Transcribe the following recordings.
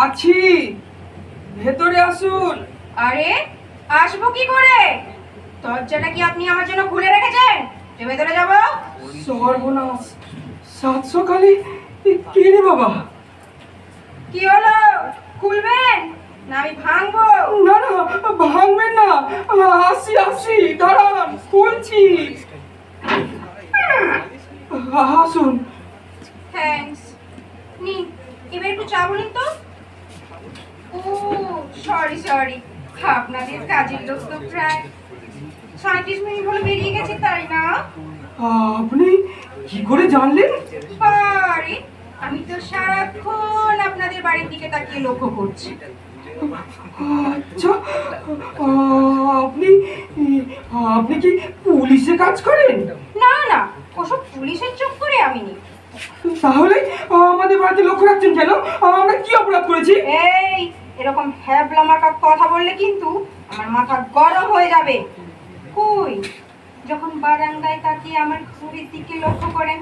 আছি, ভেতরে আসুন। আরে আসবো কি করে? দরজাটা কি আপনি আমার জন্য খুলে রেখেছেন যে ভেতরে যাবো? সর্বনাশ, সাত সকালে কে রে বাবা? কি হলো, খুলবেন না আমি ভাঙবো? না না, ভাঙবেন না, আসি আসি, দাঁড়ান, খুলছি। আসুন। থ্যাঙ্কস। নিন, এবার একটু চা বলুন তো। ও সরি সরি, আপনাদের কাজের লোক তো প্রায় 37 মিনিট হলো বেরিয়ে গেছে, তাই না? আপনি কি করে জানলেন? আরে আমি তো সারাক্ষণ আপনাদের বাড়ির দিকে তাকিয়ে লক্ষ্য করছি। আচ্ছা, আপনি আপনি কি পুলিশে কাজ করেন? না না, ওসব পুলিশের চোখ করে আমি নি। তাহলে আমাদের বাড়িতে লক্ষ্য রাখছেন কেন? আমরা কি অপরাধ করেছি? এই এরকম হ্যাবলা মার্কা কথা বললে কিন্তু আমার মাথা গরম হয়ে যাবে। কই, যখন বারান্দায় তাকিয়ে আমার ঘড়ির দিকে লক্ষ্য করেন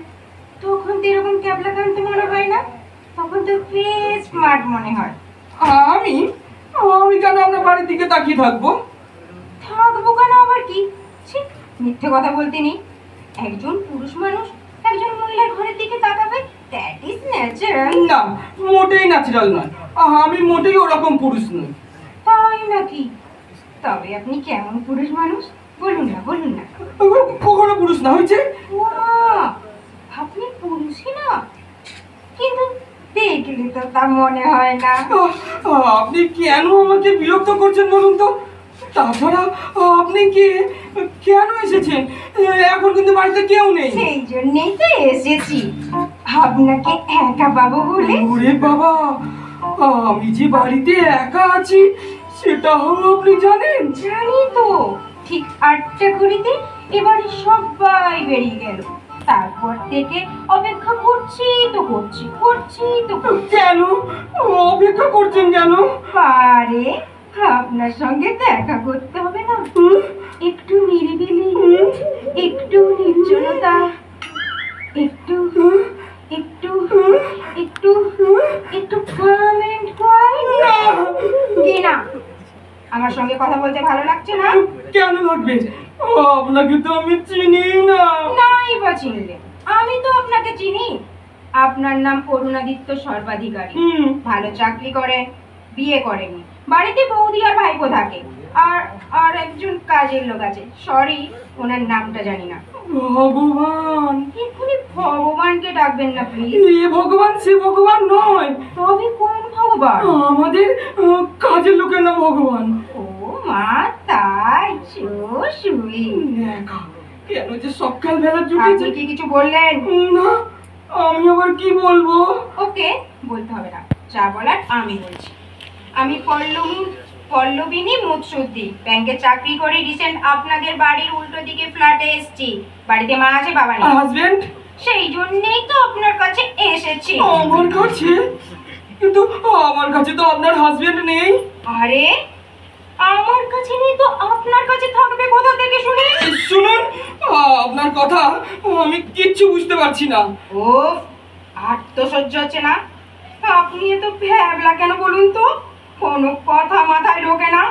তখন তো এরকম ক্যাবলা কান্ত মনে হয় না, তখন তো বেশ স্মার্ট মনে হয়। আমি আমি কেন আপনার বাড়ির দিকে তাকিয়ে থাকবো? থাকবো কেন আবার কি? ছি, মিথ্যে কথা বলতে নেই। একজন পুরুষ মানুষ একজন মহিলার ঘরের দিকে তাকাবে, দ্যাট ইজ ন্যাচারাল। না, মোটেই ন্যাচারাল নয়। আমি মোটেই ওরকম পুরুষ নই। তাই নাকি? তবে আপনি কেমন পুরুষ মানুষ বলুন না, বলুন না। কখনো পুরুষ না হয়েছে? আপনি পুরুষই না, কিন্তু দেখলে তো তা মনে হয় না। আপনি কেন আমাকে বিরক্ত করছেন বলুন তো? তাছাড়া আপনি কি কেন এসেছেন? এখন কিন্তু বাড়িতে কেউ নেই। সেই জন্যই তো এসেছি, আপনাকে একা পাবো বলে। ওরে বাবা, আমি যে বাড়িতে একা আছি সেটাও আপনি জানেন? জানি তো। ঠিক 8টা ঘড়িতে এবারে সবাই বেরিয়ে গেল, তারপর থেকে অপেক্ষা করছি তো করছি, করছি তো করছি। কেন অপেক্ষা করছেন কেন? আরে আপনার সঙ্গে দেখা করতে হবে না? একটু নিরিবিলি, একটু নির্জনতা, একটু একটু একটু একটু calm and quiet। কি না, আমার সঙ্গে কথা বলতে ভালো লাগছে না? কেন লাগবে? আপনাকে তো আমি চিনি না। নাই বা চিনলে, আমি তো আপনাকে চিনি। আপনার নাম অরুণাদিত্য সর্বাধিকারী, ভালো চাকরি করেন, বিয়ে করেনি, বাড়িতে বৌদি আর ভাইপো থাকে, আর আর একজন কাজের লোক আছে, সরি ওনার নামটা জানি না। ভগবান! এক্ষুনি ভগবানকে ডাকবেন না প্লিজ। এ ভগবান সে ভগবান নয়। তবে কোন ভগবান? আমাদের কাজের লোকের নাম ভগবান। ও মা, তাই? সুই কেন যে সকাল বেলা আপনি জুটেছে? কি কিছু বললেন? না, আমি আবার কি বলবো? ওকে, বলতে হবে না, যা বলার আমি বলছি। আমি পল্লবিনী মুৎসুদ্দি, ব্যাংকে চাকরি করি, রিসেন্ট আপনাদের বাড়ির উল্টো দিকে ফ্ল্যাটে এসেছি। বাড়িতে মা আছে, বাবা নেই। হাজবেন্ড? সেই জন্যই তো আপনার কাছে এসেছি। আমার কাছে? কিন্তু আমার কাছে তো আপনার হাজবেন্ড নেই। আরে আমার কাছে নেই তো আপনার কাছে থাকবে কোথা থেকে শুনি? শুনুন, আপনার কথা আমি কিচ্ছু বুঝতে পারছি না। ও, আর তো সহ্য হচ্ছে না। আপনি এত ভ্যাবলা কেন বলুন তো? কোনো কথা মাথায় ঢোকে না?